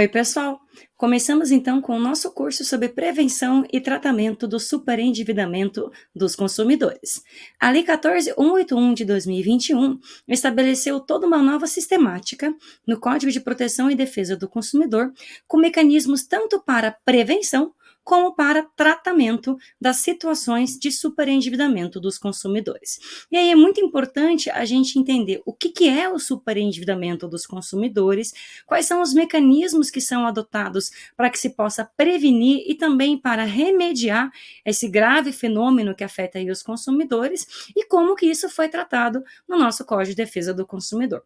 Oi, pessoal! Começamos então com o nosso curso sobre prevenção e tratamento do superendividamento dos consumidores. A Lei 14.181 de 2021 estabeleceu toda uma nova sistemática no Código de Proteção e Defesa do Consumidor, com mecanismos tanto para prevenção como para tratamento das situações de superendividamento dos consumidores. E aí é muito importante a gente entender o que é o superendividamento dos consumidores, quais são os mecanismos que são adotados para que se possa prevenir e também para remediar esse grave fenômeno que afeta aí os consumidores e como que isso foi tratado no nosso Código de Defesa do Consumidor.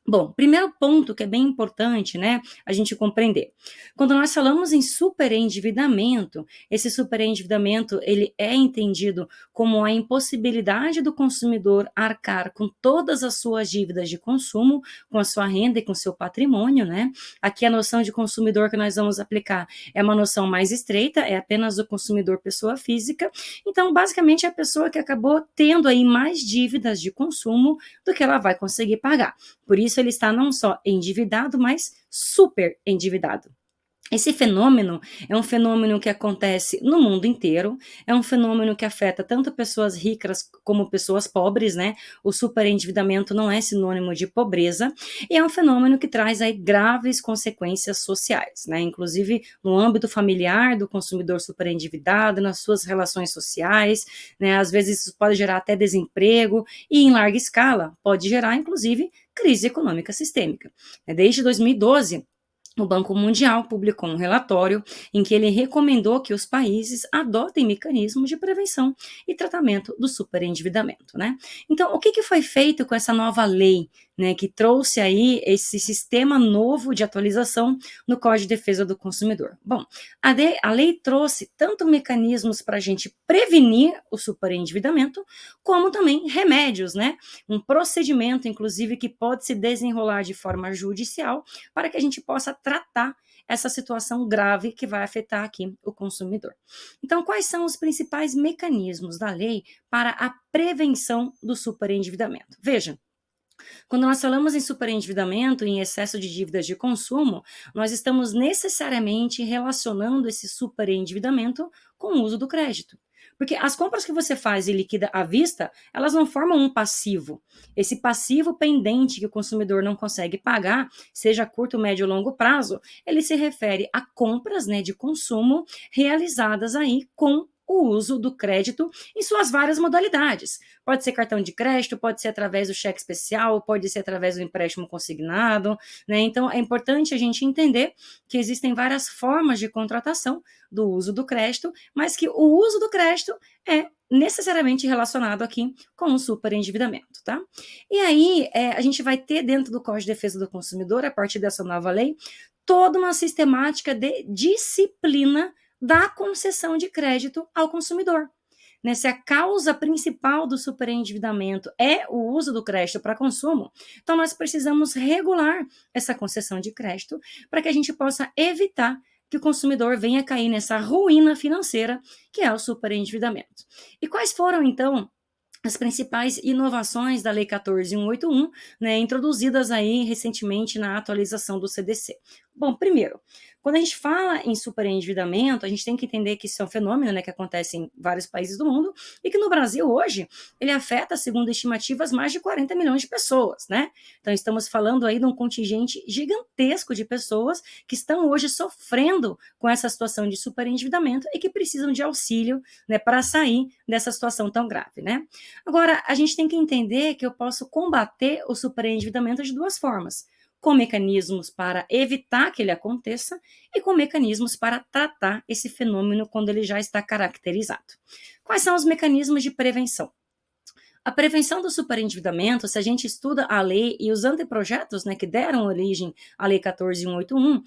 Bom, primeiro ponto que é bem importante, né, a gente compreender. Quando nós falamos em superendividamento, esse superendividamento, ele é entendido como a impossibilidade do consumidor arcar com todas as suas dívidas de consumo, com a sua renda e com o seu patrimônio, né? Aqui a noção de consumidor que nós vamos aplicar é uma noção mais estreita, é apenas o consumidor pessoa física. Então, basicamente, é a pessoa que acabou tendo aí mais dívidas de consumo do que ela vai conseguir pagar. Por isso, ele está não só endividado, mas super endividado. Esse fenômeno é um fenômeno que acontece no mundo inteiro, é um fenômeno que afeta tanto pessoas ricas como pessoas pobres, né? O superendividamento não é sinônimo de pobreza, e é um fenômeno que traz aí graves consequências sociais, né? Inclusive no âmbito familiar do consumidor superendividado, nas suas relações sociais, né? Às vezes isso pode gerar até desemprego, e em larga escala pode gerar, inclusive, crise econômica sistêmica. Desde 2012, o Banco Mundial publicou um relatório em que ele recomendou que os países adotem mecanismos de prevenção e tratamento do superendividamento, né? Então, o que foi feito com essa nova lei, né, que trouxe aí esse sistema novo de atualização no Código de Defesa do Consumidor? Bom, a lei trouxe tanto mecanismos para a gente prevenir o superendividamento, como também remédios, né? Um procedimento, inclusive, que pode se desenrolar de forma judicial para que a gente possa tratar essa situação grave que vai afetar aqui o consumidor. Então, quais são os principais mecanismos da lei para a prevenção do superendividamento? Veja, quando nós falamos em superendividamento, em excesso de dívidas de consumo, nós estamos necessariamente relacionando esse superendividamento com o uso do crédito. Porque as compras que você faz e liquida à vista, elas não formam um passivo. Esse passivo pendente que o consumidor não consegue pagar, seja a curto, médio ou longo prazo, ele se refere a compras, né, de consumo realizadas aí com o uso do crédito em suas várias modalidades. Pode ser cartão de crédito, pode ser através do cheque especial, pode ser através do empréstimo consignado, né? Então, é importante a gente entender que existem várias formas de contratação do uso do crédito, mas que o uso do crédito é necessariamente relacionado aqui com o superendividamento, tá? E aí, a gente vai ter dentro do Código de Defesa do Consumidor, a partir dessa nova lei, toda uma sistemática de disciplina da concessão de crédito ao consumidor. Né, se a causa principal do superendividamento é o uso do crédito para consumo, então nós precisamos regular essa concessão de crédito para que a gente possa evitar que o consumidor venha cair nessa ruína financeira que é o superendividamento. E quais foram, então, as principais inovações da Lei 14.181, né, introduzidas aí recentemente na atualização do CDC? Bom, primeiro, quando a gente fala em superendividamento, a gente tem que entender que isso é um fenômeno, né, que acontece em vários países do mundo e que no Brasil hoje ele afeta, segundo estimativas, mais de 40 milhões de pessoas, né? Então estamos falando aí de um contingente gigantesco de pessoas que estão hoje sofrendo com essa situação de superendividamento e que precisam de auxílio, né, para sair dessa situação tão grave, né? Agora, a gente tem que entender que eu posso combater o superendividamento de duas formas: com mecanismos para evitar que ele aconteça e com mecanismos para tratar esse fenômeno quando ele já está caracterizado. Quais são os mecanismos de prevenção? A prevenção do superendividamento, se a gente estuda a lei e os anteprojetos, né, que deram origem à Lei 14.181,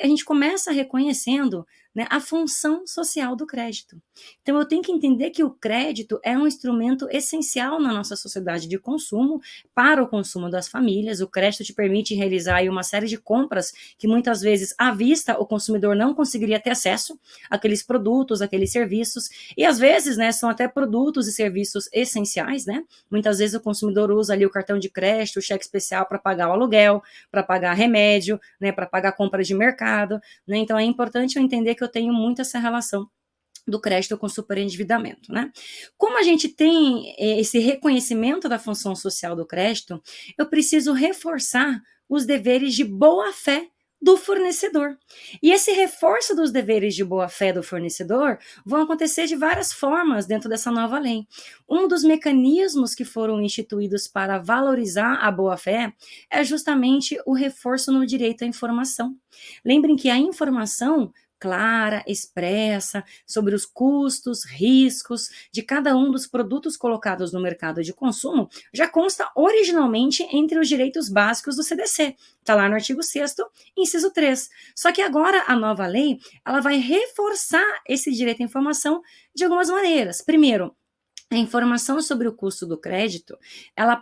a gente começa reconhecendo né, a função social do crédito. Então, eu tenho que entender que o crédito é um instrumento essencial na nossa sociedade de consumo, para o consumo das famílias. O crédito te permite realizar aí uma série de compras que muitas vezes, à vista, o consumidor não conseguiria ter acesso àqueles produtos, àqueles serviços, e às vezes, né, são até produtos e serviços essenciais, né? Muitas vezes o consumidor usa ali o cartão de crédito, o cheque especial para pagar o aluguel, para pagar remédio, né, para pagar compra de mercado, né? Então é importante eu entender que eu tenho muito essa relação do crédito com superendividamento, né? Como a gente tem esse reconhecimento da função social do crédito, eu preciso reforçar os deveres de boa-fé do fornecedor. E esse reforço dos deveres de boa-fé do fornecedor vão acontecer de várias formas dentro dessa nova lei. Um dos mecanismos que foram instituídos para valorizar a boa-fé é justamente o reforço no direito à informação. Lembrem que a informação clara, expressa, sobre os custos, riscos de cada um dos produtos colocados no mercado de consumo, já consta originalmente entre os direitos básicos do CDC. Está lá no artigo 6º, inciso 3. Só que agora a nova lei, ela vai reforçar esse direito à informação de algumas maneiras. Primeiro, a informação sobre o custo do crédito, ela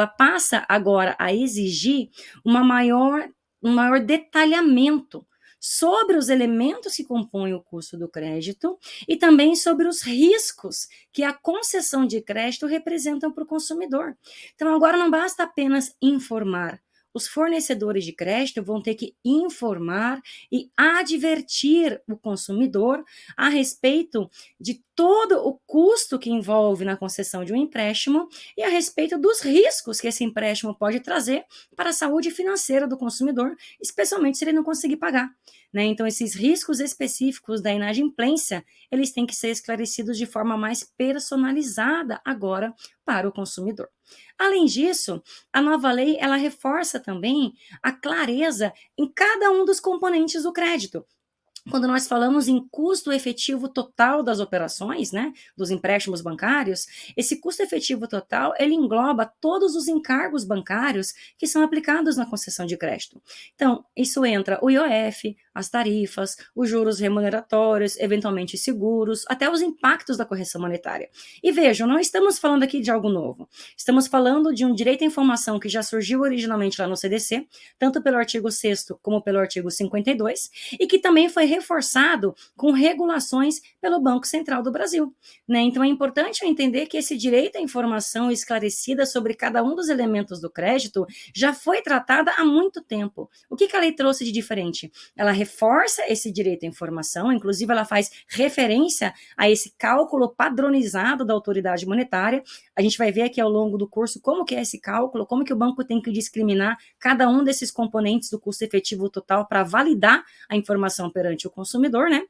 passa agora a exigir um maior detalhamento sobre os elementos que compõem o custo do crédito e também sobre os riscos que a concessão de crédito representam para o consumidor. Então, agora não basta apenas informar. Os fornecedores de crédito vão ter que informar e advertir o consumidor a respeito de todo o custo que envolve na concessão de um empréstimo e a respeito dos riscos que esse empréstimo pode trazer para a saúde financeira do consumidor, especialmente se ele não conseguir pagar, né? Então, esses riscos específicos da inadimplência, eles têm que ser esclarecidos de forma mais personalizada agora para o consumidor. Além disso, a nova lei, ela reforça também a clareza em cada um dos componentes do crédito. Quando nós falamos em custo efetivo total das operações, né, dos empréstimos bancários, esse custo efetivo total, ele engloba todos os encargos bancários que são aplicados na concessão de crédito. Então, isso entra o IOF, as tarifas, os juros remuneratórios, eventualmente seguros, até os impactos da correção monetária. E vejam, não estamos falando aqui de algo novo. Estamos falando de um direito à informação que já surgiu originalmente lá no CDC, tanto pelo artigo 6º como pelo artigo 52, e que também foi reforçado com regulações pelo Banco Central do Brasil, né? Então é importante eu entender que esse direito à informação esclarecida sobre cada um dos elementos do crédito já foi tratada há muito tempo. O que a lei trouxe de diferente? Ela reforça esse direito à informação, inclusive ela faz referência a esse cálculo padronizado da autoridade monetária. A gente vai ver aqui ao longo do curso como que é esse cálculo, como que o banco tem que discriminar cada um desses componentes do custo efetivo total para validar a informação perante o consumidor, né?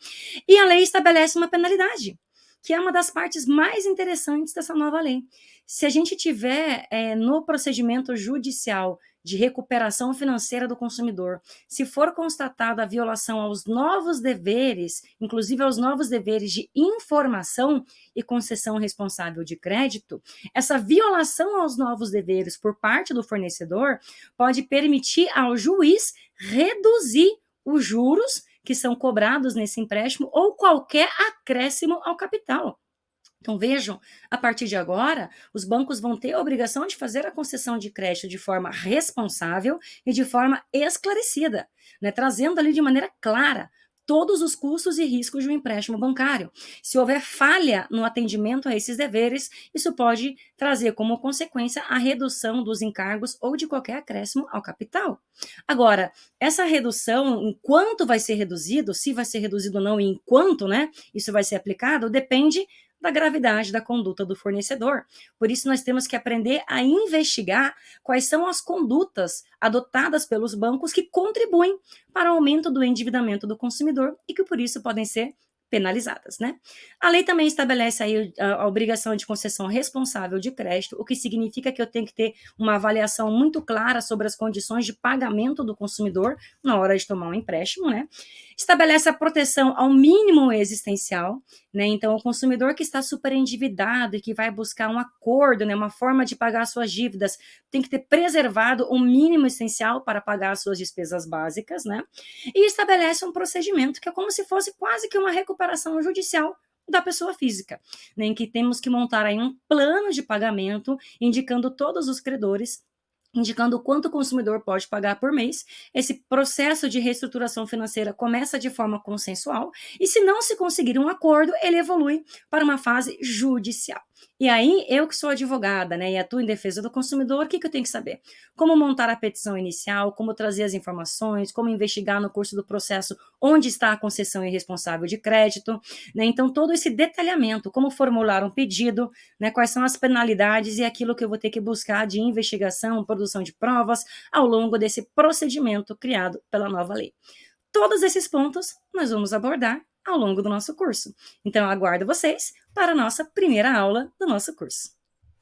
E a lei estabelece uma penalidade, que é uma das partes mais interessantes dessa nova lei. Se a gente tiver no procedimento judicial de recuperação financeira do consumidor, se for constatada a violação aos novos deveres, inclusive aos novos deveres de informação e concessão responsável de crédito, essa violação aos novos deveres por parte do fornecedor pode permitir ao juiz reduzir os juros que são cobrados nesse empréstimo ou qualquer acréscimo ao capital. Então, vejam, a partir de agora, os bancos vão ter a obrigação de fazer a concessão de crédito de forma responsável e de forma esclarecida, né, trazendo ali de maneira clara todos os custos e riscos de um empréstimo bancário. Se houver falha no atendimento a esses deveres, isso pode trazer como consequência a redução dos encargos ou de qualquer acréscimo ao capital. Agora, essa redução, enquanto vai ser reduzido, se vai ser reduzido ou não e enquanto, né, isso vai ser aplicado, depende da gravidade da conduta do fornecedor. Por isso, nós temos que aprender a investigar quais são as condutas adotadas pelos bancos que contribuem para o aumento do endividamento do consumidor e que, por isso, podem ser penalizadas, né? A lei também estabelece aí a obrigação de concessão responsável de crédito, o que significa que eu tenho que ter uma avaliação muito clara sobre as condições de pagamento do consumidor na hora de tomar um empréstimo, né? estabelece a proteção ao mínimo existencial, né? Então, o consumidor que está super endividado e que vai buscar um acordo, né, uma forma de pagar suas dívidas, tem que ter preservado o mínimo essencial para pagar as suas despesas básicas, né? E estabelece um procedimento que é como se fosse quase que uma recuperação judicial da pessoa física, né, em que temos que montar aí um plano de pagamento, indicando todos os credores, indicando quanto o consumidor pode pagar por mês. Esse processo de reestruturação financeira começa de forma consensual e, se não se conseguir um acordo, ele evolui para uma fase judicial. E aí, eu que sou advogada, né, e atuo em defesa do consumidor, o que eu tenho que saber? Como montar a petição inicial, como trazer as informações, como investigar no curso do processo onde está a concessão irresponsável de crédito, né? Então, todo esse detalhamento, como formular um pedido, né, quais são as penalidades e aquilo que eu vou ter que buscar de investigação, produção de provas ao longo desse procedimento criado pela nova lei. Todos esses pontos nós vamos abordar ao longo do nosso curso. Então, eu aguardo vocês para a nossa primeira aula do nosso curso.